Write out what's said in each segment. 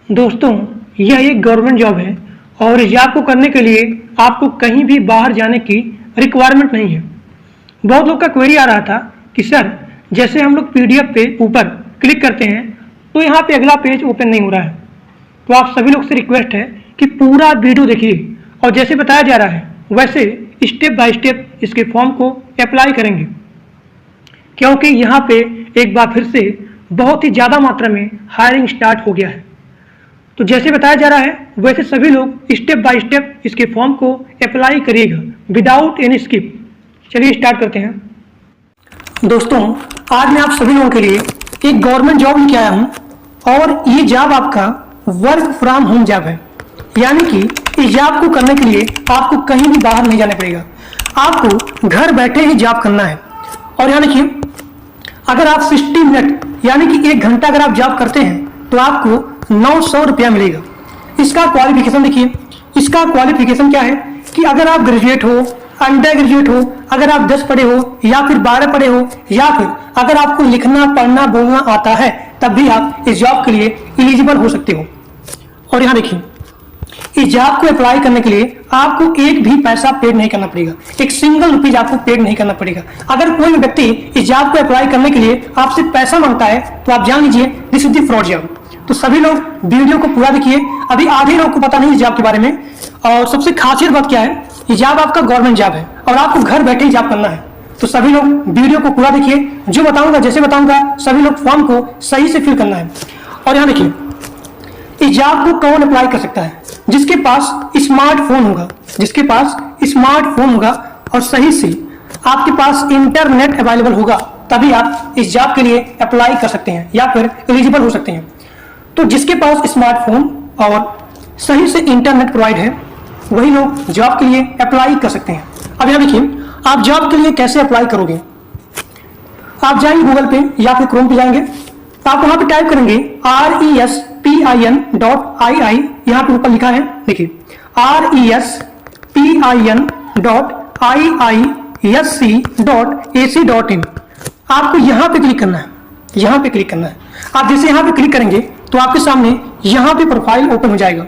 दोस्तों, यह एक गवर्नमेंट जॉब है और इस जॉब को करने के लिए आपको कहीं भी बाहर जाने की रिक्वायरमेंट नहीं है। बहुत लोग का क्वेरी आ रहा था कि सर, जैसे हम लोग पीडीएफ पे ऊपर क्लिक करते हैं तो यहाँ पे अगला पेज ओपन नहीं हो रहा है। तो आप सभी लोग से रिक्वेस्ट है कि पूरा वीडियो देखिए और जैसे बताया जा रहा है वैसे स्टेप बाय स्टेप इसके फॉर्म को अप्लाई करेंगे, क्योंकि यहाँ पे एक बार फिर से बहुत ही ज़्यादा मात्रा में हायरिंग स्टार्ट हो गया है। तो जैसे बताया जा रहा है वैसे सभी लोग स्टेप बाय स्टेप इसके फॉर्म को अप्लाई करिएगा विदाउट एनी स्किप। चलिए स्टार्ट करते हैं। दोस्तों, आज मैं आप सभी लोगों के लिए एक गवर्नमेंट जॉब लेके आया हूँ और ये जॉब आपका वर्क फ्रॉम होम जॉब है, यानी कि इस जॉब को करने के लिए आपको कहीं भी बाहर नहीं जाना पड़ेगा। आपको घर बैठे ही जॉब करना है। और यहाँ देखिए, अगर आप 60 मिनट यानी कि 1 घंटा अगर आप जॉब करते हैं तो आपको 900 रुपया मिलेगा। इसका क्वालिफिकेशन देखिए, इसका क्वालिफिकेशन क्या है कि अगर आप ग्रेजुएट हो, अंडर ग्रेजुएट हो, अगर आप 10 पढ़े हो या फिर 12 पढ़े हो, या फिर अगर आपको लिखना पढ़ना बोलना आता है, तब भी आप इस जॉब के लिए एलिजिबल हो सकते हो। और यहाँ देखिए, इस जॉब को अप्लाई करने के लिए आपको एक भी पैसा पेड नहीं करना पड़ेगा, एक सिंगल रुपीज आपको पेड नहीं करना पड़ेगा। अगर कोई भी व्यक्ति इस जॉब को अप्लाई करने के लिए आपसे पैसा मांगता है तो आप जान लीजिए this is the fraud job. तो सभी लोग वीडियो को पूरा देखिए। अभी आधे लोग को पता नहीं इस जॉब के बारे में। और सबसे खासियत बात क्या है, ये जॉब आपका गवर्नमेंट जॉब है और आपको घर बैठे ही जॉब करना है। तो सभी लोग वीडियो को पूरा देखिए। जो बताऊंगा, जैसे बताऊंगा, सभी लोग फॉर्म को सही से फिल करना है। और यहाँ देखिए, इस जॉब को कौन अप्लाई कर सकता है? जिसके पास स्मार्टफोन होगा, जिसके पास स्मार्टफोन होगा और सही से आपके पास इंटरनेट अवेलेबल होगा, तभी आप इस जॉब के लिए अप्लाई कर सकते हैं या फिर एलिजिबल हो सकते हैं। तो जिसके पास स्मार्टफोन और सही से इंटरनेट प्रोवाइड है वही लोग जॉब के लिए अप्लाई कर सकते हैं। अब यहाँ देखिए, आप जॉब के लिए कैसे अप्लाई करोगे। आप जाएंगे गूगल पे या फिर क्रोम पे जाएंगे, तो आप वहां पे टाइप करेंगे respin.ii। यहाँ पे ऊपर लिखा है, देखिए respin.iisc.ac.in। आपको यहाँ पे क्लिक करना है, यहाँ पे क्लिक करना है। आप जैसे यहाँ पे क्लिक करेंगे तो आपके सामने यहाँ पे प्रोफाइल ओपन हो जाएगा।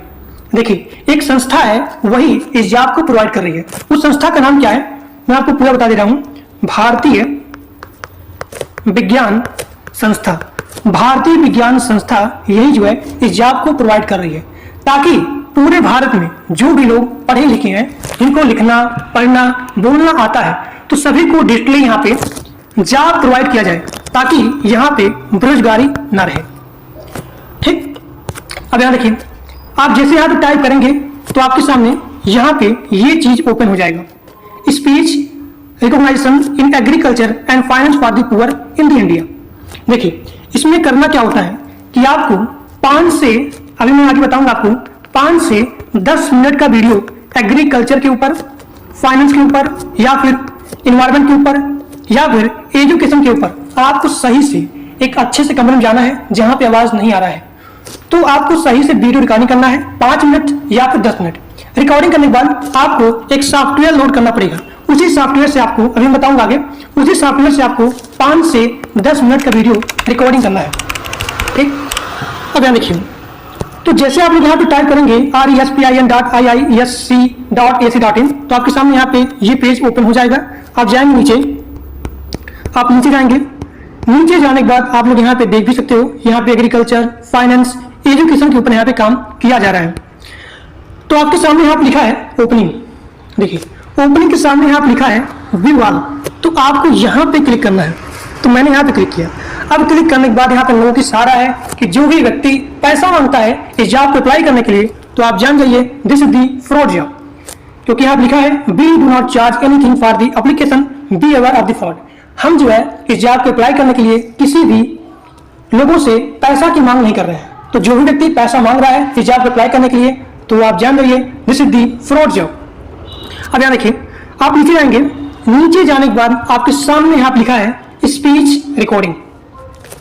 देखिए, एक संस्था है वही इस जॉब को प्रोवाइड कर रही है। उस संस्था का नाम क्या है मैं आपको पूरा बता दे रहा हूँ। भारतीय विज्ञान संस्था। भारतीय विज्ञान संस्था यही जो है इस जॉब को प्रोवाइड कर रही है, ताकि पूरे भारत में जो भी लोग पढ़े लिखे हैं, जिनको लिखना पढ़ना बोलना आता है, तो सभी को डिजिटली यहाँ पे जॉब प्रोवाइड किया जाए, ताकि यहाँ पे बेरोजगारी ना रहे। ठीक, अब यहाँ देखिए, आप जैसे यहाँ पे टाइप करेंगे तो आपके सामने यहाँ पे ये चीज ओपन हो जाएगा, speech recognition in agriculture and finance for the poor in the India. देखिए, इसमें करना क्या होता है कि आपको 5 से, अभी मैं आगे बताऊंगा आपको, 5 से 10 मिनट का वीडियो एग्रीकल्चर के ऊपर, फाइनेंस के ऊपर, या फिर इन्वायरमेंट के ऊपर, या फिर एजुकेशन के ऊपर आपको सही से एक अच्छे से कमरे में जाना है जहां पे आवाज नहीं आ रहा है। तो आपको सही से वीडियो रिकॉर्डिंग करना है 5 मिनट या फिर 10 मिनट। रिकॉर्डिंग करने के बाद आपको एक सॉफ्टवेयर लोड करना पड़ेगा। उसी सॉफ्टवेयर से आपको, अभी मैं बताऊंगा आगे, उसी सॉफ्टवेयर से आपको 5 से 10 मिनट का वीडियो रिकॉर्डिंग करना है। ठीक, अब यहाँ देखिए, तो जैसे आप लोग यहाँ पे टाइप करेंगे respin.iisc.ac.in, तो आपके सामने यहाँ पे ये पेज ओपन हो जाएगा। आप जाएंगे नीचे, आप नीचे जाएंगे, नीचे जाने के बाद आप लोग यहाँ पे देख भी सकते हो, यहाँ पे एग्रीकल्चर, फाइनेंस, एजुकेशन के ऊपर यहाँ पे काम किया जा रहा है। तो आपके सामने यहाँ पे लिखा है ओपनिंग। देखिए, ओपनिंग के सामने यहाँ पे लिखा है व्यू ऑल, तो आपको यहाँ पे क्लिक करना है। तो मैंने यहाँ पे क्लिक किया। अब क्लिक करने के बाद यहाँ पे नोटिस आ रहा है कि जो भी व्यक्ति पैसा मांगता है इस जॉब को अप्लाई करने के लिए, तो आप जान जाइए this is the fraud job, क्योंकि यहाँ पे लिखा है we do not charge anything for the application, be aware of the fraud. हम जो है इस जॉब को अप्लाई करने के लिए किसी भी लोगों से पैसा की मांग नहीं कर रहे हैं। तो जो भी व्यक्ति पैसा मांग रहा है इस जॉब को अप्लाई करने के लिए, तो आप जान जाइए this is the fraud job. अब यहाँ देखिए, आप नीचे जाएंगे, नीचे जाने के बाद आपके सामने यहाँ पे लिखा है स्पीच रिकॉर्डिंग।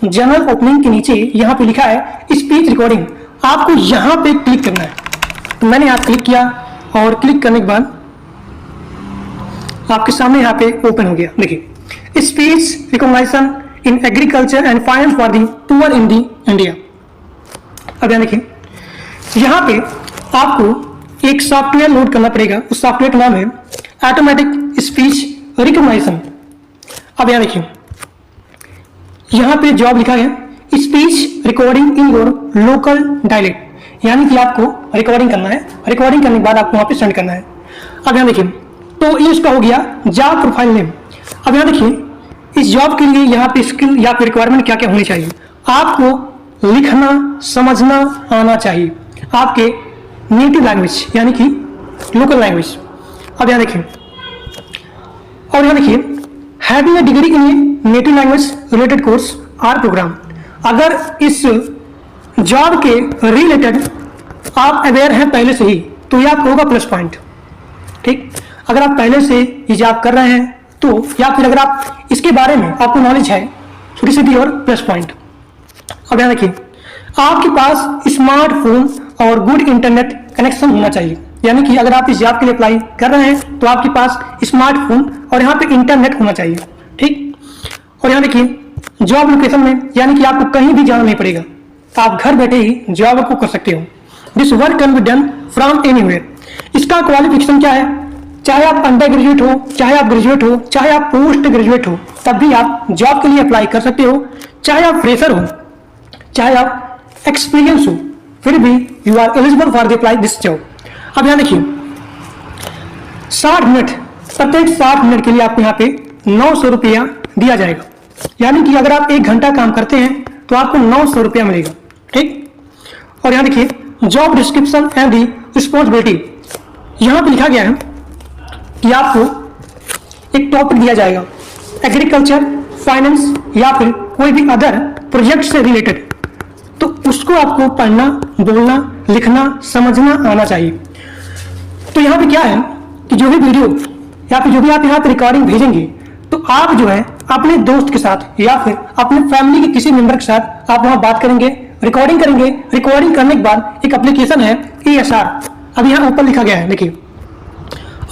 जनरल ओपनिंग के नीचे यहाँ पे लिखा है स्पीच रिकॉर्डिंग। आपको यहाँ पे क्लिक करना है। तो मैंने यहाँ क्लिक किया और क्लिक करने के बाद आपके सामने यहाँ पे ओपन हो गया। देखिए, speech recognition in agriculture and finance for the poor in the India. अब यहाँ देखिए, यहाँ पे आपको एक सॉफ्टवेयर लोड करना पड़ेगा। उस सॉफ्टवेयर का नाम है ऑटोमेटिक स्पीच रिकॉग्निशन। अब यहाँ देखिए, यहाँ पे जॉब लिखा है speech recording in your local dialect, यानी कि आपको रिकॉर्डिंग करना है। रिकॉर्डिंग करने के बाद आपको वहां पे सेंड करना है। अब यहाँ देखिए, तो ये उसका हो गया जॉब प्रोफाइल नेम। अब यहाँ देखिए, इस जॉब के लिए यहाँ पे स्किल या फिर रिक्वायरमेंट क्या क्या होनी चाहिए। आपको लिखना समझना आना चाहिए, आपके नेटिव लैंग्वेज यानी कि लोकल लैंग्वेज। अब यहाँ देखिए, और यहाँ देखिए, having a degree in native language related course or program. अगर इस जॉब के रिलेटेड आप अवेयर हैं पहले से ही, तो ये आपको होगा प्लस पॉइंट। ठीक, अगर आप पहले से ये जॉब कर रहे हैं तो, या फिर अगर आप इसके बारे में आपको नॉलेज है, छोटी सी और प्लस पॉइंट। अब यहाँ देखिए, आपके पास स्मार्टफोन और गुड इंटरनेट कनेक्शन होना चाहिए, यानी कि अगर आप इस जॉब के लिए अप्लाई कर रहे हैं तो आपके पास स्मार्टफोन और यहाँ पे इंटरनेट होना चाहिए। ठीक, और यहाँ देखिए, जॉब लोकेशन में यानी कि आपको कहीं भी जाना नहीं पड़ेगा, आप घर बैठे ही जॉब को कर सकते हो। This work can be done from anywhere. इसका क्वालिफिकेशन क्या है, चाहे आप अंडर ग्रेजुएट हो, चाहे आप ग्रेजुएट हो, चाहे आप पोस्ट ग्रेजुएट हो, तब भी आप जॉब के लिए अप्लाई कर सकते हो। चाहे आप फ्रेशर हो, चाहे आप एक्सपीरियंस हो, फिर भी you are eligible for the apply this job. अब यहाँ देखिए, 60 मिनट, प्रत्येक 60 मिनट के लिए आपको यहाँ पे 900 रुपया दिया जाएगा, यानी कि अगर आप 1 घंटा काम करते हैं तो आपको 900 रुपया मिलेगा। ठीक, और यहाँ देखिए, job description and the responsibility. यहाँ पे लिखा गया है कि आपको एक टॉपिक दिया जाएगा, एग्रीकल्चर, फाइनेंस या फिर कोई भी अदर प्रोजेक्ट से रिलेटेड, तो उसको आपको पढ़ना, बोलना, लिखना, समझना आना चाहिए। तो यहाँ पे क्या है कि जो भी वीडियो या फिर जो भी आप यहाँ पे रिकॉर्डिंग भेजेंगे, तो आप जो है अपने दोस्त के साथ या फिर अपने फैमिली के किसी मेंबर के साथ आप वहां बात करेंगे, रिकॉर्डिंग करेंगे। रिकॉर्डिंग करने के बाद एक एप्लीकेशन है ESR, अब यहाँ ऊपर लिखा गया है, देखिए,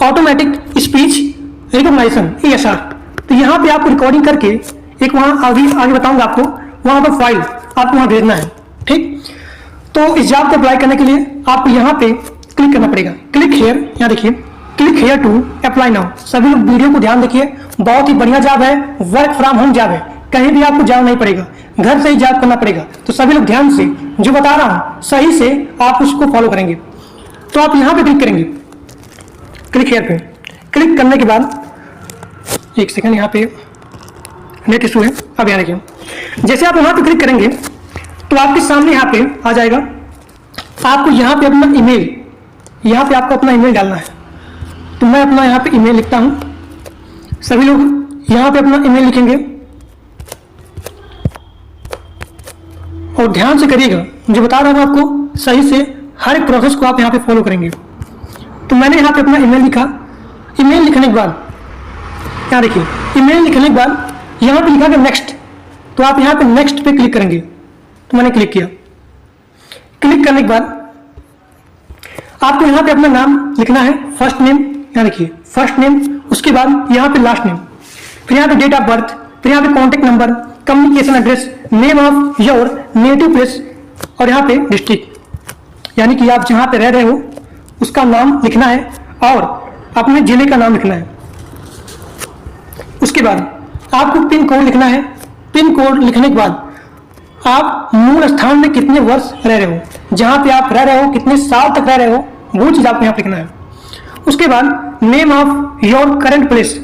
ऑटोमेटिक स्पीच रिकॉग्निशन ESR। तो यहाँ पे आपको रिकॉर्डिंग करके एक वहां आगे बताऊंगा आपको, वहां पर फाइल आपको वहां भेजना है। ठीक, तो इस जॉब को अप्लाई करने के लिए आपको यहाँ पे क्लिक करना पड़ेगा, क्लिक हेयर। यहाँ देखिए, click here to apply now. सभी लोग वीडियो को ध्यान देखिए, बहुत ही बढ़िया जॉब है, वर्क फ्रॉम होम जॉब है, कहीं भी आपको जाना नहीं पड़ेगा, घर से ही जॉब करना पड़ेगा। तो सभी लोग ध्यान से जो बता रहा हूं सही से आप उसको फॉलो करेंगे। तो आप यहाँ पे क्लिक करेंगे, क्लिक हेयर पे क्लिक करने के बाद, एक सेकंड, यहाँ पे नेट इशू है। अब यहाँ देखिए, जैसे आप यहाँ पे क्लिक करेंगे तो आपके सामने यहाँ पे आ जाएगा, आपको यहाँ पे अपना ईमेल, यहाँ पे आपको अपना ईमेल डालना है। तो मैं अपना यहाँ पे ईमेल लिखता हूँ, सभी लोग यहाँ पे अपना ईमेल लिखेंगे और ध्यान से करिएगा, जो बता रहा हूँ आपको सही से हर एक प्रोसेस को आप यहाँ पे फॉलो करेंगे। तो मैंने यहाँ पे अपना ईमेल लिखा। ईमेल लिखने के बाद यहाँ देखिए, ईमेल लिखने के बाद यहाँ पे लिखा गया नेक्स्ट, तो आप यहाँ पे नेक्स्ट पे क्लिक करेंगे। तो मैंने क्लिक किया। क्लिक करने के बाद आपको यहाँ पे अपना नाम लिखना है, फर्स्ट नेम, यहाँ देखिए फर्स्ट नेम, उसके बाद यहाँ पे लास्ट नेम, फिर यहाँ पे डेट ऑफ बर्थ, फिर यहाँ पे contact number, communication address, name of your native place और यहाँ पे डिस्ट्रिक्ट, यानी कि आप जहाँ पे रह रहे हो उसका नाम लिखना है और अपने जिले का नाम लिखना है। उसके बाद आपको पिन कोड लिखना है। पिन कोड लिखने के बाद आप मूल स्थान में कितने वर्ष रह रहे हो, जहां पे आप रह रहे हो, कितने साल तक रह रहे हो, वो चीज आपको यहाँ पे लिखना है। उसके बाद name of your current place,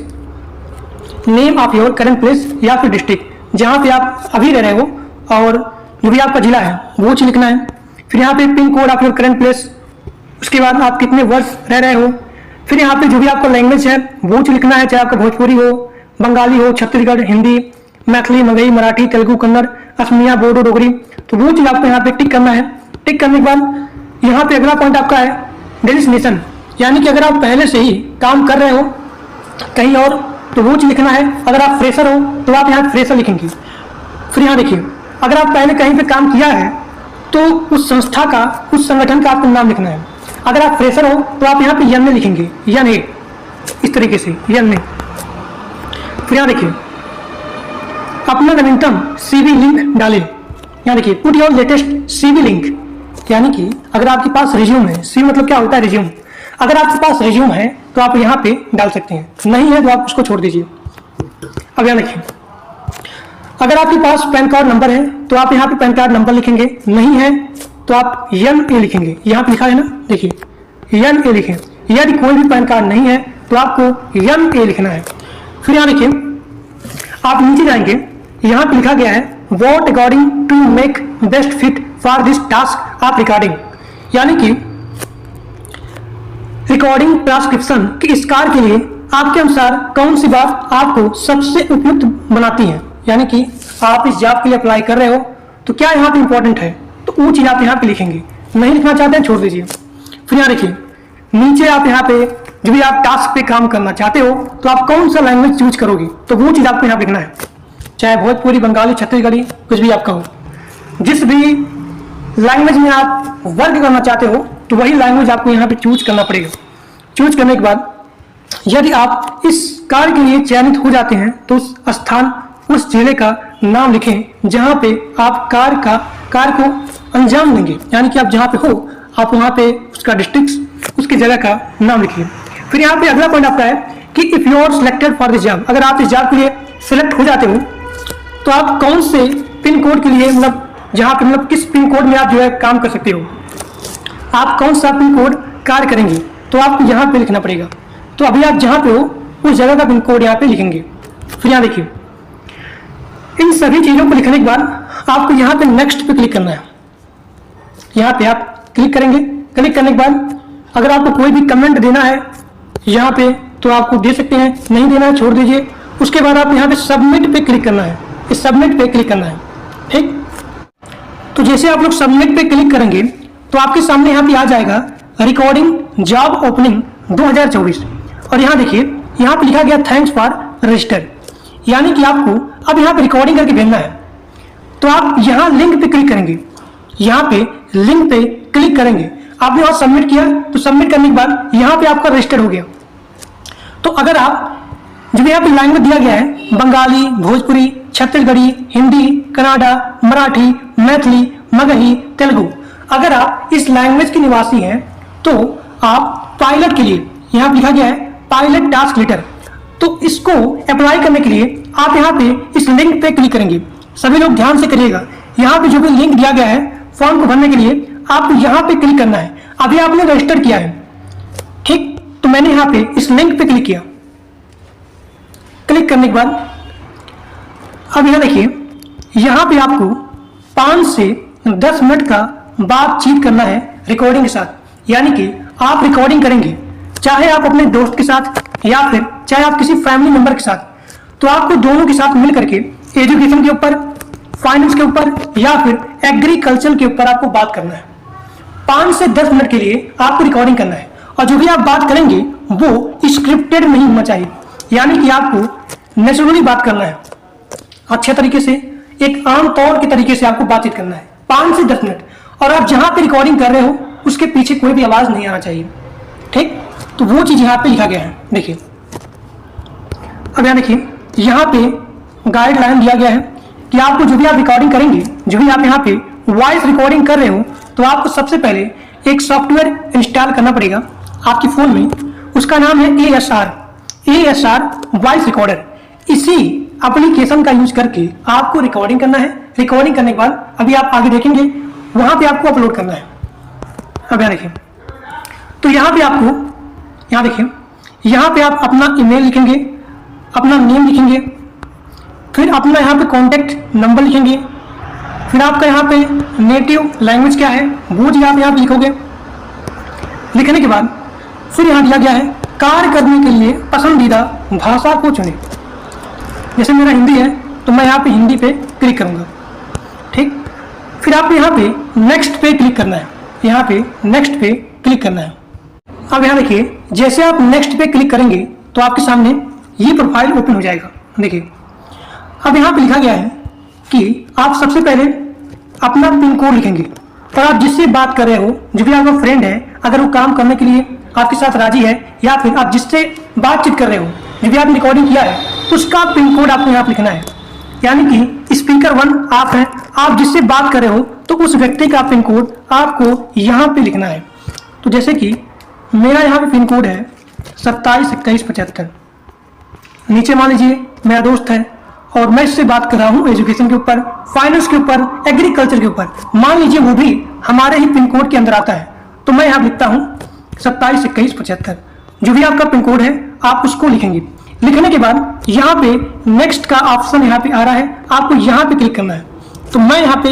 name of your current place या फिर डिस्ट्रिक्ट, जहां पे आप अभी रह रहे हो और जो भी आपका जिला है वो चीज लिखना है। फिर यहाँ पे pin code of your current place, उसके बाद आप कितने वर्ष रह रहे हो, फिर यहाँ पे जो भी आपका लैंग्वेज है वो चीज लिखना है, चाहे आपका भोजपुरी हो, बंगाली हो, छत्तीसगढ़ हिंदी, मैथिली, मगही, मराठी, तेलुगु, कन्नड़, असमिया, बोडो, डोगरी, तो वो चीज आपको यहाँ पे टिक करना है। टिक करने के बाद यहाँ पे अगला पॉइंट आपका है डेजिग्नेशन, यानी कि अगर आप पहले से ही काम कर रहे हो कहीं और तो वो चीज लिखना है। अगर आप फ्रेशर हो तो आप यहाँ फ्रेशर लिखेंगे। फिर यहाँ देखिए, अगर आप पहले कहीं पे काम किया है तो उस संस्था का, उस संगठन का आपको नाम लिखना है। अगर आप फ्रेशर हो तो आप यहाँ पे यन में लिखेंगे, यन ए, इस तरीके से यन में। फिर यहाँ देखिए, अपना नवीनतम CV लिंक डालें। यहाँ देखिए, put your latest CV link, यानी कि अगर आपके पास रिज्यूम है, सी मतलब क्या होता है रिज्यूम, अगर आपके पास रिज्यूम है तो आप यहाँ पे डाल सकते हैं, नहीं है तो आप उसको छोड़ दीजिए। अब यहाँ देखिए, अगर आपके पास पैन कार्ड नंबर है तो आप यहाँ पे पैन कार्ड नंबर लिखेंगे, नहीं है तो आप NA लिखेंगे, यहाँ पे लिखा है ना, देखिए NA लिखें। यदि कोई भी पैन कार्ड नहीं है तो आपको NA लिखना है। फिर यहाँ देखिए, आप नीचे जाएंगे, यहाँ पे लिखा गया है what according to make best fit for this task of recording, यानी कि रिकॉर्डिंग ट्रांसक्रिप्शन के इस कार्य के लिए आपके अनुसार कौन सी बात आपको सबसे उपयुक्त बनाती है, यानी कि आप इस जॉब के लिए अप्लाई कर रहे हो तो क्या यहाँ पे इंपॉर्टेंट है, तो वो चीज आप यहाँ पे लिखेंगे, नहीं लिखना चाहते हैं छोड़ दीजिए। फिर यहाँ देखिए, नीचे आप यहाँ पे जो भी आप टास्क पे काम करना चाहते हो तो आप कौन सा लैंग्वेज चूज करोगे, तो वो चीज आपको यहाँ पे लिखना है, चाहे भोजपुरी, बंगाली, छत्तीसगढ़ी, कुछ भी आपका हो। जिस भी लैंग्वेज में आप वर्क करना चाहते हो तो वही लैंग्वेज आपको यहाँ पे चूज करना पड़ेगा। चूज करने के बाद यदि आप इस कार्य के लिए चयनित हो जाते हैं तो उस स्थान, उस जिले का नाम लिखें जहां पे आप कार्य को अंजाम देंगे, यानी कि आप जहां पे हो आप वहां पे उसका डिस्ट्रिक्ट, उसकी जगह का नाम लिखिए। फिर यहाँ पे अगला पॉइंट आपका है कि if you are selected for this job, अगर आप इस जॉब के लिए सिलेक्ट हो जाते हो तो आप कौन से पिन कोड के लिए, मतलब जहां पे, मतलब किस पिन कोड में आप जो है काम कर सकते हो, आप कौन सा पिन कोड कार्य करेंगे, तो आपको यहाँ पे लिखना पड़ेगा। तो अभी आप जहां पे हो उस जगह का पिन कोड यहाँ पे लिखेंगे। फिर यहाँ देखिए, इन सभी चीजों को लिखने के बाद आपको यहाँ पे नेक्स्ट पे क्लिक करना है। यहाँ पे आप क्लिक करेंगे, क्लिक करने के बाद अगर आपको कोई भी कमेंट देना है यहाँ पे तो आपको दे सकते हैं, नहीं देना है छोड़ दीजिए। उसके बाद आप यहाँ पे सबमिट पे क्लिक करना है, इस सबमिट पे क्लिक करना है, ठीक। तो जैसे आप लोग सबमिट पे क्लिक करेंगे तो आपके सामने यहाँ पे आ जाएगा रिकॉर्डिंग जॉब ओपनिंग 2024, और यहाँ देखिए, यहाँ पे लिखा गया थैंक्स फॉर रजिस्टर, यानी कि आपको अब यहाँ पे रिकॉर्डिंग करके भेजना है। तो आप यहाँ लिंक पे क्लिक करेंगे, यहाँ पे लिंक पे क्लिक करेंगे, आपने वहां सबमिट किया तो सबमिट करने के बाद यहाँ पे आपका रजिस्टर हो गया। तो अगर आप जो यहाँ पे लैंग्वेज दिया गया है, बंगाली, भोजपुरी, छत्तीसगढ़ी, हिंदी, कन्नड़ा, मराठी, मैथिली, मगही, तेलुगु, अगर आप इस लैंग्वेज के निवासी हैं तो आप पायलट के लिए, यहाँ पे लिखा गया है पायलट टास्क लेटर, तो इसको अप्लाई करने के लिए आप यहाँ पे इस लिंक पे क्लिक करेंगे। सभी लोग ध्यान से करिएगा, यहाँ पे जो भी लिंक दिया गया है फॉर्म को भरने के लिए आपको यहाँ पे क्लिक करना है। अभी आपने रजिस्टर किया है, ठीक, तो मैंने यहाँ पे इस लिंक पे क्लिक किया। क्लिक करने के बाद अब यहाँ देखिए, यहाँ पे आपको 5 से 10 मिनट का बातचीत करना है रिकॉर्डिंग के साथ, यानी कि आप रिकॉर्डिंग करेंगे चाहे आप अपने दोस्त के साथ या फिर चाहे आप किसी फैमिली मेंबर के साथ, तो आपको दोनों के साथ मिल करके एजुकेशन के ऊपर, फाइनेंस के ऊपर या फिर एग्रीकल्चर के ऊपर आपको बात करना है। 5 से 10 मिनट के लिए आपको रिकॉर्डिंग करना है, और जो भी आप बात करेंगे वो स्क्रिप्टेड नहीं होना चाहिए, यानी कि आपको नेचुरली बात करना है, अच्छे तरीके से, एक आम तौर के तरीके से आपको बातचीत करना है 5 से 10 मिनट। और आप जहां पे रिकॉर्डिंग कर रहे हो उसके पीछे कोई भी आवाज नहीं आना चाहिए, ठीक। तो वो चीज यहाँ पे लिखा गया है, देखिए। अब यहाँ देखिए, यहाँ पे गाइडलाइन दिया गया है कि आपको जो भी आप रिकॉर्डिंग करेंगे, जो भी आप यहाँ पे वॉइस रिकॉर्डिंग कर रहे हो, तो आपको सबसे पहले एक सॉफ्टवेयर इंस्टॉल करना पड़ेगा आपके फोन में, उसका नाम है ASR वॉइस रिकॉर्डर। इसी एप्लीकेशन का यूज करके आपको रिकॉर्डिंग करना है। रिकॉर्डिंग करने के बाद अभी आप आगे देखेंगे वहां पे आपको अपलोड करना है। अब यहाँ देखिए, तो यहाँ पे आपको, यहाँ देखिए, यहाँ पे आप अपना ईमेल लिखेंगे, अपना नेम लिखेंगे, फिर अपना यहाँ पे कॉन्टेक्ट नंबर लिखेंगे, फिर आपका यहाँ पे नेटिव लैंग्वेज क्या है वो चीज आप यहाँ पे लिखोगे। लिखने के बाद फिर यहाँ दिया गया है कार्य करने के लिए पसंदीदा भाषा को चुनें। जैसे मेरा हिंदी है तो मैं यहाँ पे हिंदी पे क्लिक करूँगा, ठीक। फिर आपको यहाँ पे नेक्स्ट पे क्लिक करना है, यहाँ पे नेक्स्ट पे क्लिक करना है। अब यहाँ देखिए, जैसे आप नेक्स्ट पे क्लिक करेंगे तो आपके सामने ये प्रोफाइल ओपन हो जाएगा। देखिए, अब यहाँ पे लिखा गया है कि आप सबसे पहले अपना पिन कोड लिखेंगे, और आप जिससे बात कर रहे हो, जो भी आपका फ्रेंड है, अगर वो काम करने के लिए आपके साथ राजी है, या फिर आप जिससे बातचीत कर रहे हो, जो भी आपने रिकॉर्डिंग किया है, उसका पिन कोड आपको यहाँ पे लिखना है। यानी कि स्पीकर 1 आप हैं, आप जिससे बात कर रहे हो तो उस व्यक्ति का पिन कोड आपको यहाँ पे लिखना है। तो जैसे कि मेरा यहाँ पे पिन कोड है 272175। नीचे मान लीजिए मेरा दोस्त है और मैं इससे बात कर रहा हूँ एजुकेशन के ऊपर, फाइनेंस के ऊपर, एग्रीकल्चर के ऊपर। मान लीजिए वो भी हमारे ही पिन कोड के अंदर आता है, तो मैं यहाँ लिखता हूँ 272175। जो भी आपका पिन कोड है आप उसको लिखेंगे। लिखने के बाद यहाँ पे नेक्स्ट का ऑप्शन यहाँ पे आ रहा है, आपको यहाँ पे क्लिक करना है। तो मैं यहाँ पे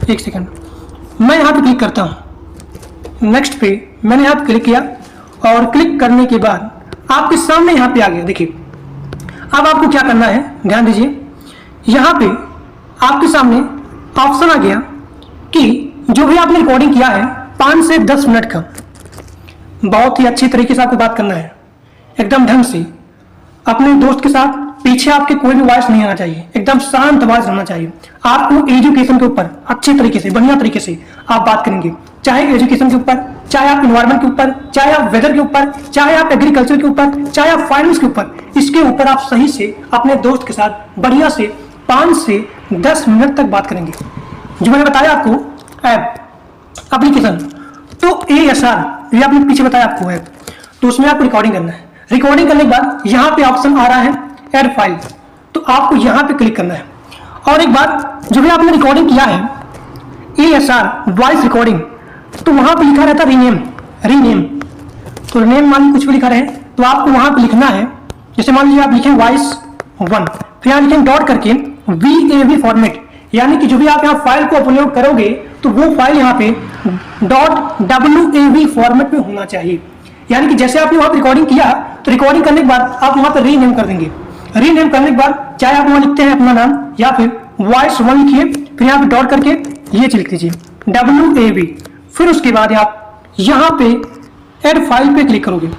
एक सेकंड, मैं यहाँ पे क्लिक करता हूँ नेक्स्ट पे। मैंने यहाँ पे क्लिक किया और क्लिक करने के बाद आपके सामने यहाँ पे आ गया। देखिए अब आपको क्या करना है, ध्यान दीजिए। यहाँ पे आपके सामने ऑप्शन आ गया कि जो भी आपने रिकॉर्डिंग किया है 5 से 10 मिनट का, बहुत ही अच्छी तरीके से आपको बात करना है, एकदम ढंग से अपने दोस्त के साथ। पीछे आपके कोई भी वॉइस नहीं आना चाहिए, एकदम शांत आवाज रहना चाहिए। आपको एजुकेशन के ऊपर अच्छे तरीके से, बढ़िया तरीके से आप बात करेंगे, चाहे एजुकेशन के ऊपर, चाहे आप इन्वायरमेंट के ऊपर, चाहे आप वेदर के ऊपर, चाहे आप एग्रीकल्चर के ऊपर, चाहे आप फाइनेंस के ऊपर। इसके ऊपर आप सही से अपने दोस्त के साथ बढ़िया से 5 से 10 मिनट तक बात करेंगे। जो मैंने बताया आपको ऐप, एप्लीकेशन, तो ASR ये आपने पीछे बताया आपको ऐप, तो उसमें आपको रिकॉर्डिंग करना है। रिकॉर्डिंग करने के बाद यहाँ पे ऑप्शन आ रहा है ऐड फाइल, तो आपको यहाँ पे क्लिक करना है। और एक बात, जो भी आपने रिकॉर्डिंग किया है ASR वॉइस रिकॉर्डिंग, तो वहां पे लिखा रहता रीनेम। तो रीनेम मान लीजिए कुछ भी लिखा रहे तो आपको वहां पे लिखना है। जैसे मान लीजिए आप लिखें वॉइस 1, फिर यहाँ लिखें डॉट करके VAV फॉर्मेट, यानी कि जो भी आप यहाँ फाइल को अपलोड करोगे तो वो फाइल यहाँ पे .wav फॉर्मेट में होना चाहिए। यानी कि जैसे आपने वहां रिकॉर्डिंग किया, तो रिकॉर्डिंग करने के बाद आप वहां पर रीनेम कर देंगे। रीनेम करने के बाद चाहे आप वहां लिखते हैं अपना नाम या फिर वॉइस 1 लिखिए, फिर यहाँ पे डॉट करके ये लिख दीजिए WAV। फिर उसके बाद आप यहाँ पे ऐड फाइल पे क्लिक करोगे,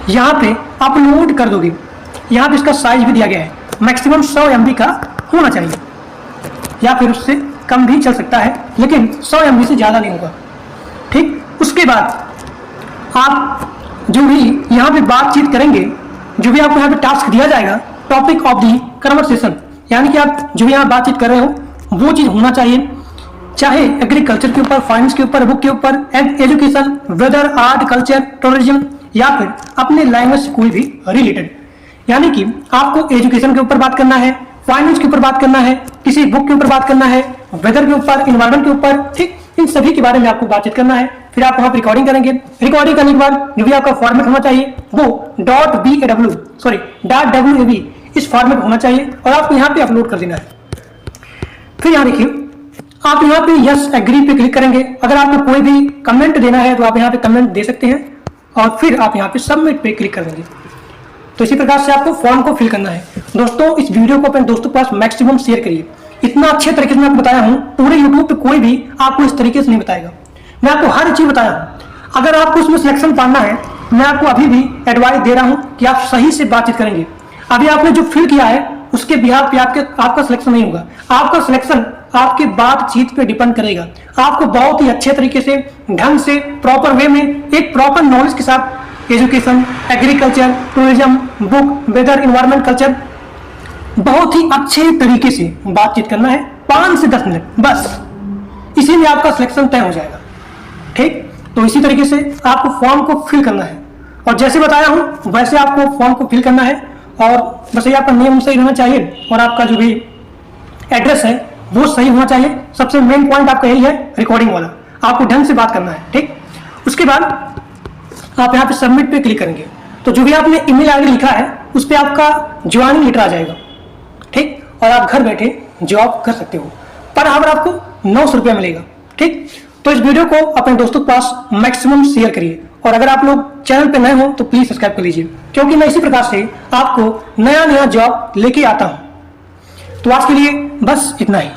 यहाँ पे अपलोड कर दोगे। यहाँ पे इसका साइज भी दिया गया है, मैक्सिमम 100 MB का होना चाहिए, या फिर उससे कम भी चल सकता है, लेकिन 100 MB से ज़्यादा नहीं होगा। ठीक, उसके बाद आप जो भी यहाँ पे बातचीत करेंगे, जो भी आपको यहाँ पे टास्क दिया जाएगा, टॉपिक ऑफ दी कन्वर्सेशन, यानी कि आप जो यहाँ बातचीत कर रहे हो वो चीज़ होना चाहिए, चाहे एग्रीकल्चर के ऊपर, फाइनेंस के ऊपर, बुक के ऊपर, education, weather, art, culture, tourism, या फिर अपने लैंग्वेज से कोई भी रिलेटेड। यानी कि आपको एजुकेशन के ऊपर बात करना है, फाइनेंस के ऊपर बात करना है, किसी बुक के ऊपर बात करना है, वेदर के ऊपर, इन्वायरमेंट के ऊपर, ठीक, इन सभी के बारे में आपको बातचीत करना है। फिर आप वहां पर रिकॉर्डिंग करेंगे। रिकॉर्डिंग करने के बाद जो भी आपका फॉर्मेट होना चाहिए वो .wav इस फॉर्मेट होना चाहिए और आपको यहाँ पे अपलोड कर देना है। फिर यहाँ देखिए, आप यहाँ पे यस एग्री पे क्लिक करेंगे। अगर आपको कोई भी कमेंट देना है तो आप यहाँ पे कमेंट दे सकते हैं और फिर आप यहाँ पे सबमिट पे क्लिक कर देंगे। तो इसी प्रकार से आपको फॉर्म को फिल करना है। दोस्तों, इस वीडियो को अपने दोस्तों के पास मैक्सिमम शेयर करिए। इतना अच्छे तरीके से मैं आपको बताया हूँ, पूरे यूट्यूब पे कोई भी आपको इस तरीके से नहीं बताएगा। मैं आपको हर चीज बताया हूँ। अगर आपको उसमें सिलेक्शन पाना है, मैं आपको अभी भी एडवाइस दे रहा हूँ कि आप सही से बातचीत करेंगे। अभी आपने जो फिल किया है उसके बिहार पे आपका सिलेक्शन नहीं होगा। आपका सिलेक्शन आपके बातचीत पे डिपेंड करेगा। आपको बहुत ही अच्छे तरीके से, ढंग से, प्रॉपर वे में, एक प्रॉपर नॉलेज के साथ education, agriculture, tourism, book, weather, environment, culture, बहुत ही अच्छे तरीके से बातचीत करना है। 5 से 10 मिनट बस, इसी में आपका सिलेक्शन तय हो जाएगा। ठीक, तो इसी तरीके से आपको फॉर्म को फिल करना है और जैसे बताया हूं वैसे आपको फॉर्म को फिल करना है। और बस ये आपका नेम सही रहना चाहिए और आपका जो भी एड्रेस है वो सही होना चाहिए। सबसे मेन पॉइंट आपका यही है, रिकॉर्डिंग वाला, आपको ढंग से बात करना है। ठीक, उसके बाद आप यहाँ पे सबमिट पे क्लिक करेंगे तो जो भी आपने ईमेल आईडी लिखा है उस पर आपका ज्वाइनिंग लेटर आ जाएगा। ठीक, और आप घर बैठे जॉब कर सकते हो। पर आवर आपको 900 रुपया मिलेगा। ठीक, तो इस वीडियो को अपने दोस्तों के पास मैक्सिमम शेयर करिए और अगर आप लोग चैनल पे नए हो तो प्लीज सब्सक्राइब कर लीजिए, क्योंकि मैं इसी प्रकार से आपको नया नया जॉब लेके आता हूं। तो आज के लिए बस इतना ही।